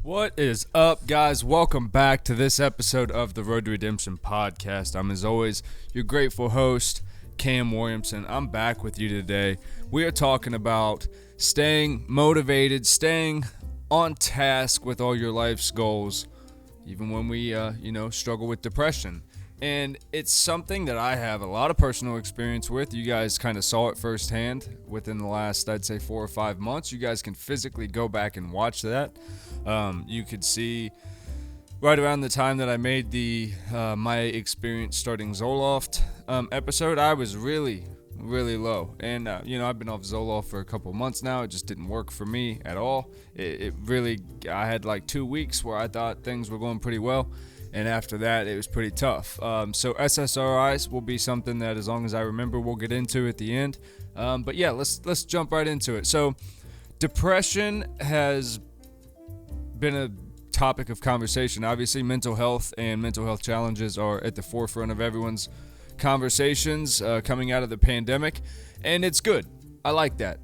What is up, guys? Welcome back to this episode of the Road to Redemption podcast. I'm, as always, your grateful host, Cam Williamson. I'm back with you today. We are talking about staying motivated, staying on task with all your life's goals, even when we, struggle with depression. And it's something that I have a lot of personal experience with. You guys kind of saw it firsthand within the last, I'd say, 4 or 5 months. You guys can physically go back and watch that. You could see right around the time that I made the my experience starting Zoloft episode, I was really low. And, I've been off Zoloft for a couple months now. It just didn't work for me at all. I had like 2 weeks where I thought things were going pretty well. And after that, it was pretty tough. So SSRIs will be something that, as long as I remember, we'll get into at the end. But yeah, let's jump right into it. So depression has been a topic of conversation. Obviously, mental health and mental health challenges are at the forefront of everyone's conversations coming out of the pandemic. And it's good. I like that.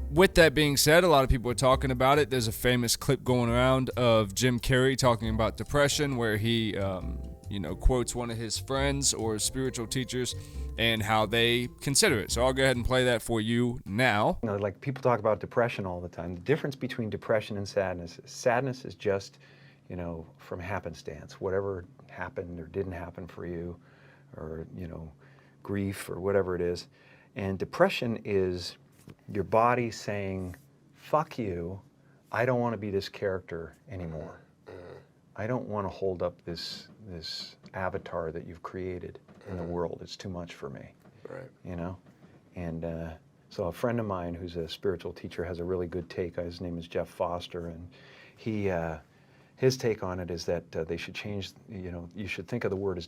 With that being said, a lot of people are talking about it. There's a famous clip going around of Jim Carrey talking about depression, where he, quotes one of his friends or spiritual teachers and how they consider it. So I'll go ahead and play that for you now. Like people talk about depression all the time. The difference between depression and sadness is just, from happenstance. Whatever happened or didn't happen for you, or, grief or whatever it is. And depression is your body saying, fuck you, I don't want to be this character anymore. I don't want to hold up this avatar that you've created in the world. It's too much for me. Right. And so a friend of mine who's a spiritual teacher has a really good take. His name is Jeff Foster, and his take on it is that they should change, you should think of the word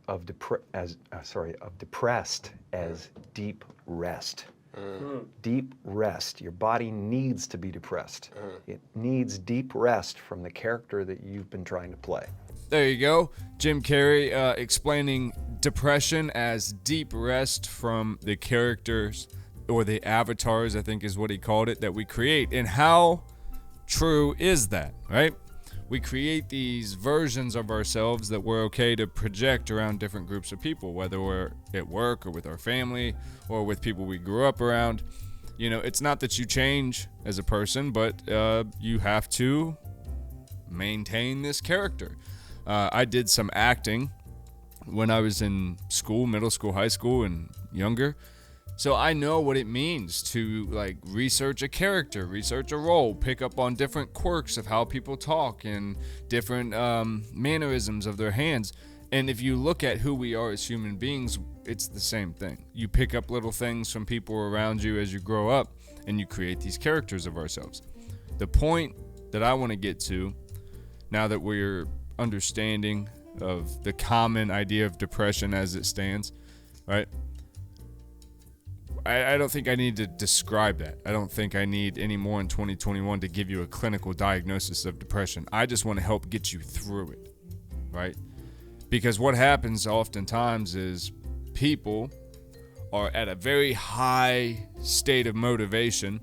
of depressed as deep rest. Deep rest. Your body needs to be depressed. It needs deep rest from the character that you've been trying to play. There you go. Jim Carrey explaining depression as deep rest from the characters, or the avatars, I think is what he called it, that we create. And how true is that, right? We create these versions of ourselves that we're okay to project around different groups of people, whether we're at work or with our family or with people we grew up around. It's not that you change as a person, but you have to maintain this character. I did some acting when I was in school, middle school, high school, and younger. So I know what it means to research a character, research a role, pick up on different quirks of how people talk and different mannerisms of their hands. And if you look at who we are as human beings, it's the same thing. You pick up little things from people around you as you grow up, and you create these characters of ourselves. The point that I want to get to, now that we're understanding of the common idea of depression as it stands, right? I don't think I need to describe that. I don't think I need any more in 2021 to give you a clinical diagnosis of depression. I just want to help get you through it, right? Because what happens oftentimes is people are at a very high state of motivation,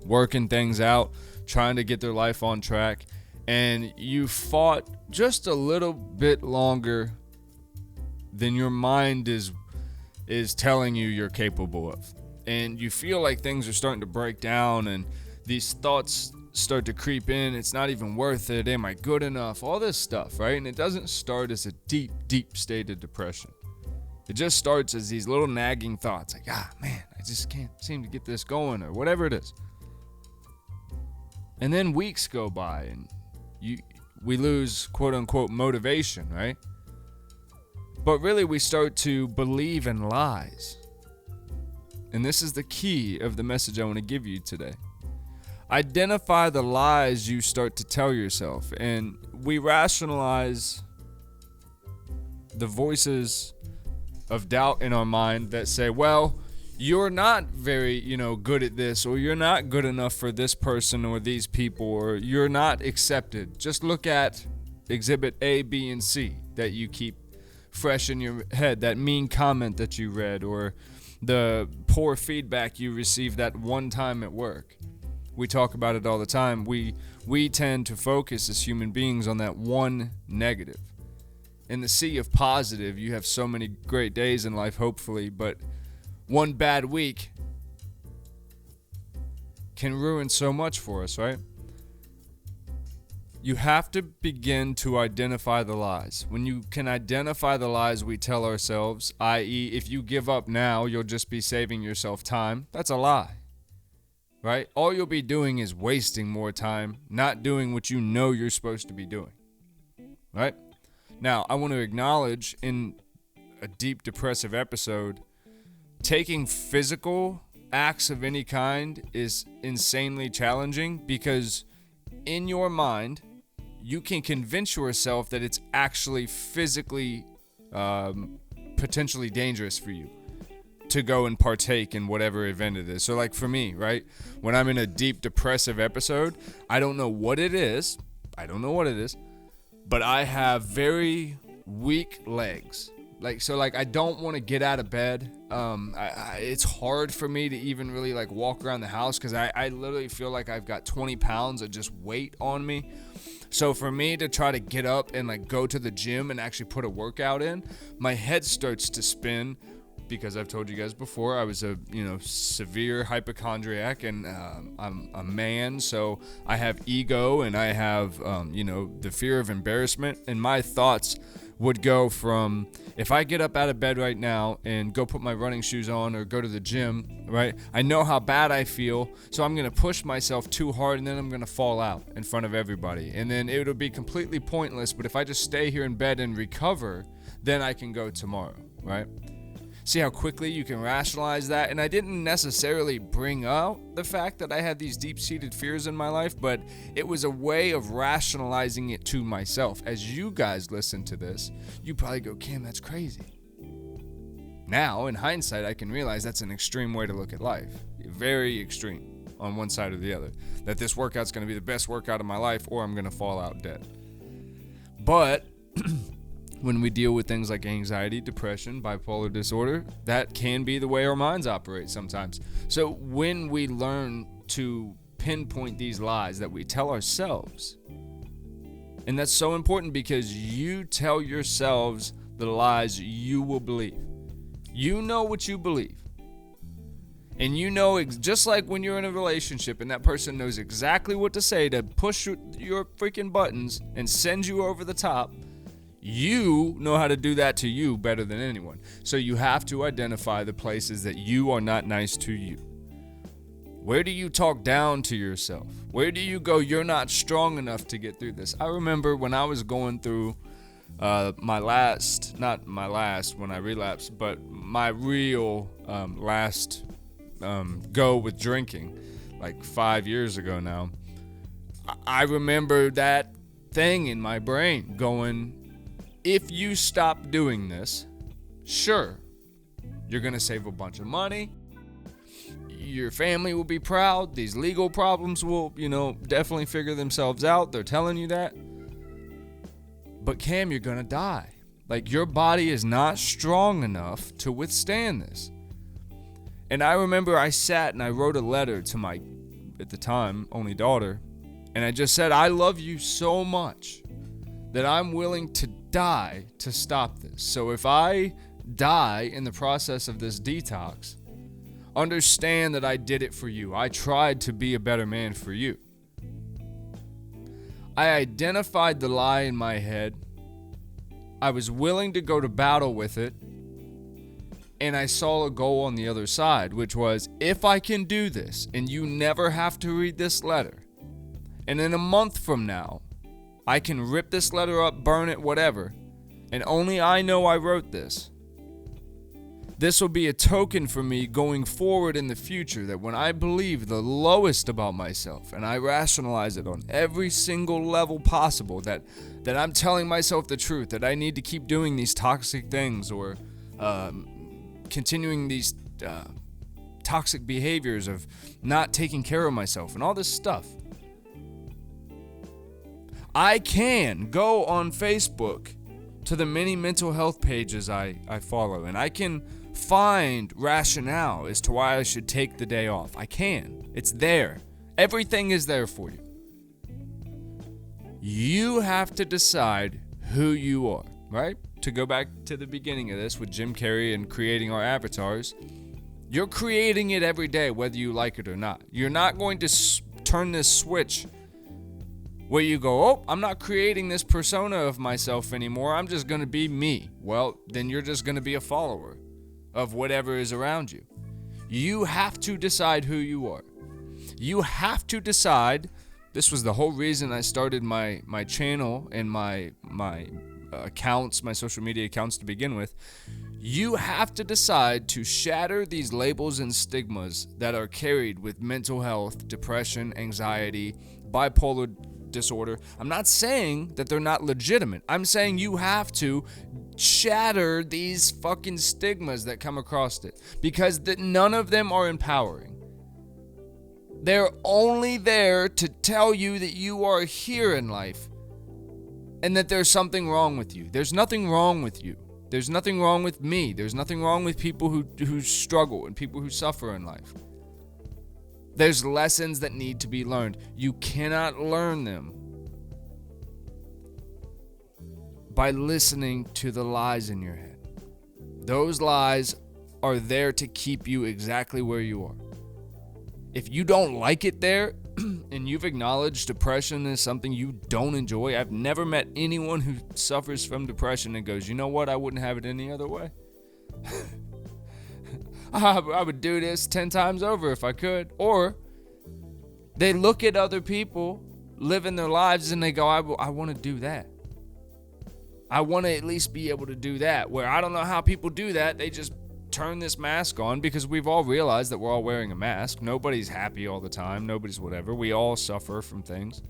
working things out, trying to get their life on track, and you fought just a little bit longer than your mind is telling you you're capable of. And you feel like things are starting to break down, and these thoughts start to creep in. It's not even worth it. Am I good enough? All this stuff, right? And it doesn't start as a deep state of depression. It just starts as these little nagging thoughts like, man, I just can't seem to get this going, or whatever it is. And then weeks go by and we lose quote unquote motivation, right? But really, we start to believe in lies. And this is the key of the message I want to give you today. Identify the lies you start to tell yourself. And we rationalize the voices of doubt in our mind that say, well, you're not very, good at this, or you're not good enough for this person or these people, or you're not accepted. Just look at exhibit A, B, and C that you keep fresh in your head, that mean comment that you read, or the poor feedback you received that one time at work. We talk about it all the time. We tend to focus as human beings on that one negative. In the sea of positive, you have so many great days in life, hopefully, but one bad week can ruin so much for us, right? You have to begin to identify the lies. When you can identify the lies we tell ourselves, i.e., if you give up now, you'll just be saving yourself time, that's a lie, right? All you'll be doing is wasting more time, not doing what you know you're supposed to be doing, right? Now, I want to acknowledge in a deep depressive episode, taking physical acts of any kind is insanely challenging because in your mind, you can convince yourself that it's actually physically potentially dangerous for you to go and partake in whatever event it is. So like for me, right, when I'm in a deep depressive episode, I don't know what it is, but I have very weak legs. I don't want to get out of bed. It's hard for me to even really like walk around the house because I literally feel like I've got 20 pounds of just weight on me. So for me to try to get up and like go to the gym and actually put a workout in, my head starts to spin because I've told you guys before, I was a severe hypochondriac and I'm a man, so I have ego and I have the fear of embarrassment, and my thoughts would go from, if I get up out of bed right now and go put my running shoes on or go to the gym, right, I know how bad I feel, so I'm going to push myself too hard and then I'm going to fall out in front of everybody. And then it would be completely pointless, but if I just stay here in bed and recover, then I can go tomorrow, right? See how quickly you can rationalize that? And I didn't necessarily bring out the fact that I had these deep-seated fears in my life, but it was a way of rationalizing it to myself. As you guys listen to this, you probably go, Cam, that's crazy. Now, in hindsight, I can realize that's an extreme way to look at life. Very extreme on one side or the other. That this workout's going to be the best workout of my life or I'm going to fall out dead. But when we deal with things like anxiety, depression, bipolar disorder, that can be the way our minds operate sometimes. So when we learn to pinpoint these lies that we tell ourselves, and that's so important because you tell yourselves the lies you will believe. You know what you believe. And you know, just like when you're in a relationship and that person knows exactly what to say to push your freaking buttons and send you over the top, you know how to do that to you better than anyone. So you have to identify the places that you are not nice to you. Where do you talk down to yourself? Where do you go, you're not strong enough to get through this? I remember when I was going through my real last go with drinking, like 5 years ago now. I remember that thing in my brain going, if you stop doing this, sure, you're going to save a bunch of money. Your family will be proud. These legal problems will, definitely figure themselves out. They're telling you that. But Cam, you're going to die. Like, your body is not strong enough to withstand this. And I remember I sat and I wrote a letter to my, at the time, only daughter. And I just said, I love you so much that I'm willing to die to stop this. So if I die in the process of this detox, understand that I did it for you. I tried to be a better man for you. I identified the lie in my head. I was willing to go to battle with it. And I saw a goal on the other side, which was, if I can do this and you never have to read this letter, and in a month from now, I can rip this letter up, burn it, whatever, and only I know I wrote this. This will be a token for me going forward in the future that when I believe the lowest about myself and I rationalize it on every single level possible, that I'm telling myself the truth, that I need to keep doing these toxic things or continuing these toxic behaviors of not taking care of myself and all this stuff. I can go on Facebook to the many mental health pages I follow, and I can find rationale as to why I should take the day off. I can. It's there. Everything is there for you. You have to decide who you are, right? To go back to the beginning of this with Jim Carrey and creating our avatars, you're creating it every day, whether you like it or not. You're not going to turn this switch where you go, oh, I'm not creating this persona of myself anymore. I'm just going to be me. Well, then you're just going to be a follower of whatever is around you. You have to decide who you are. You have to decide. This was the whole reason I started my channel and my accounts, my social media accounts to begin with. You have to decide to shatter these labels and stigmas that are carried with mental health, depression, anxiety, bipolar disorder. I'm not saying that they're not legitimate. I'm saying you have to shatter these fucking stigmas that come across it, because none of them are empowering. They're only there to tell you that you are here in life and that there's something wrong with you. There's nothing wrong with you. There's nothing wrong with me. There's nothing wrong with people who struggle and people who suffer in life. There's lessons that need to be learned. You cannot learn them by listening to the lies in your head. Those lies are there to keep you exactly where you are. If you don't like it there, and you've acknowledged depression is something you don't enjoy, I've never met anyone who suffers from depression and goes, you know what, I wouldn't have it any other way. I would do this 10 times over if I could. Or they look at other people living their lives and they go, I want to do that. I want to at least be able to do that. Where I don't know how people do that. They just turn this mask on, because we've all realized that we're all wearing a mask. Nobody's happy all the time. Nobody's whatever. We all suffer from things.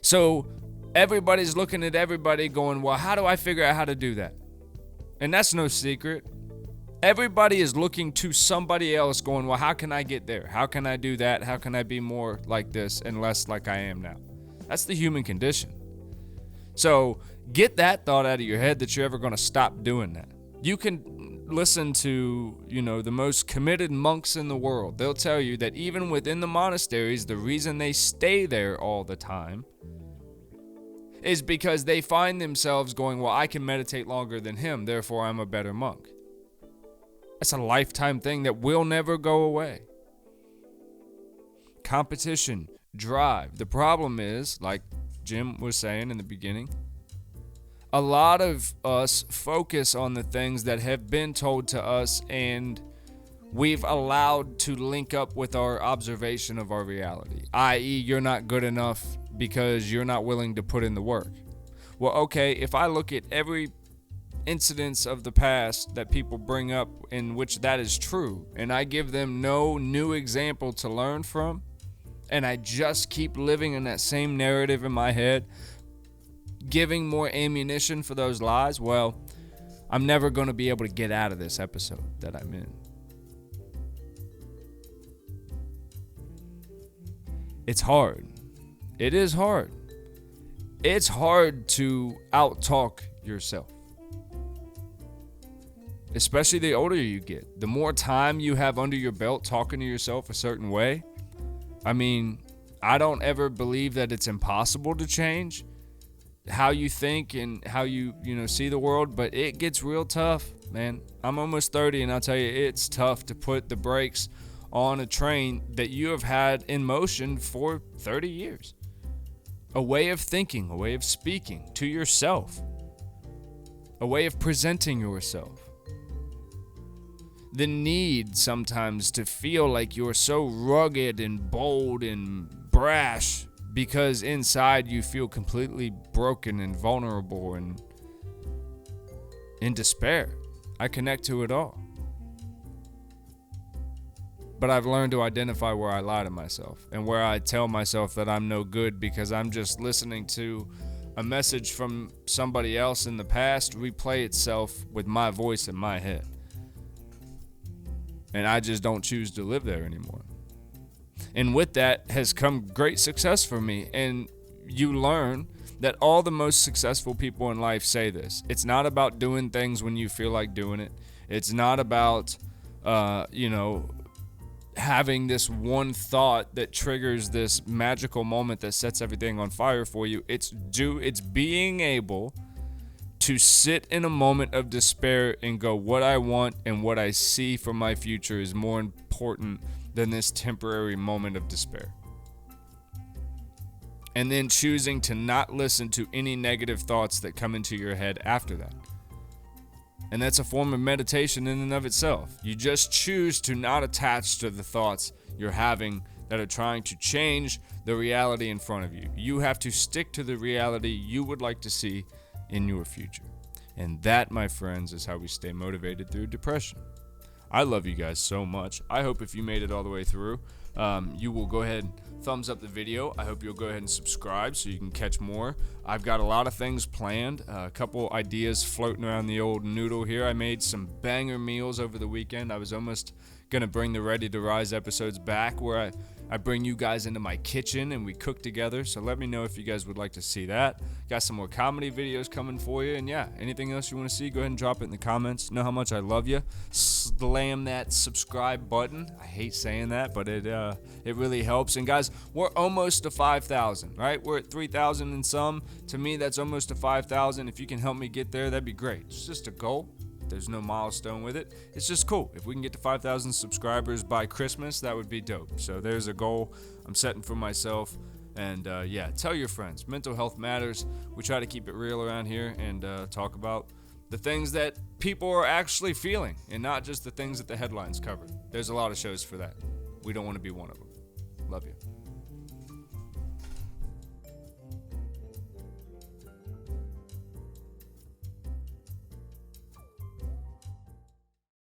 So everybody's looking at everybody going, well, how do I figure out how to do that? And that's no secret. Everybody is looking to somebody else going, well, how can I get there? How can I do that? How can I be more like this and less like I am now? That's the human condition. So get that thought out of your head that you're ever going to stop doing that. You can listen to, the most committed monks in the world. They'll tell you that even within the monasteries, the reason they stay there all the time is because they find themselves going, well, I can meditate longer than him, therefore I'm a better monk. That's a lifetime thing that will never go away. Competition, drive. The problem is, like Jim was saying in the beginning, a lot of us focus on the things that have been told to us and we've allowed to link up with our observation of our reality, i.e., you're not good enough because you're not willing to put in the work. Well, okay, if I look at every incidents of the past that people bring up in which that is true, and I give them no new example to learn from, and I just keep living in that same narrative in my head, giving more ammunition for those lies, well, I'm never going to be able to get out of this episode that I'm in. It's hard. It is hard. It's hard to out-talk yourself. Especially the older you get. The more time you have under your belt talking to yourself a certain way. I mean, I don't ever believe that it's impossible to change how you think and how you see the world, but it gets real tough, man. I'm almost 30 and I'll tell you, it's tough to put the brakes on a train that you have had in motion for 30 years. A way of thinking, a way of speaking to yourself, a way of presenting yourself. The need sometimes to feel like you're so rugged and bold and brash because inside you feel completely broken and vulnerable and in despair. I connect to it all. But I've learned to identify where I lie to myself and where I tell myself that I'm no good because I'm just listening to a message from somebody else in the past replay itself with my voice in my head. And I just don't choose to live there anymore. And with that has come great success for me. And you learn that all the most successful people in life say this. It's not about doing things when you feel like doing it. It's not about, having this one thought that triggers this magical moment that sets everything on fire for you. It's being able to sit in a moment of despair and go, what I want and what I see for my future is more important than this temporary moment of despair. And then choosing to not listen to any negative thoughts that come into your head after that. And that's a form of meditation in and of itself. You just choose to not attach to the thoughts you're having that are trying to change the reality in front of you. You have to stick to the reality you would like to see in your future. And that, my friends, is how we stay motivated through depression. I love you guys so much. I hope if you made it all the way through, you will go ahead and thumbs up the video. I hope you'll go ahead and subscribe so you can catch more. I've got a lot of things planned, a couple ideas floating around the old noodle here. I made some banger meals over the weekend. I was almost going to bring the Ready to Rise episodes back where I bring you guys into my kitchen and we cook together. So let me know if you guys would like to see that. Got some more comedy videos coming for you. And yeah, anything else you want to see, go ahead and drop it in the comments. Know how much I love you. Slam that subscribe button. I hate saying that, but it really helps. And guys, we're almost to 5,000, right? We're at 3,000 and some. To me, that's almost to 5,000. If you can help me get there, that'd be great. It's just a goal. There's no milestone with it. It's just cool. If we can get to 5,000 subscribers by Christmas, that would be dope. So there's a goal I'm setting for myself. And yeah, tell your friends. Mental health matters. We try to keep it real around here and talk about the things that people are actually feeling and not just the things that the headlines cover. There's a lot of shows for that. We don't want to be one of them. Love you.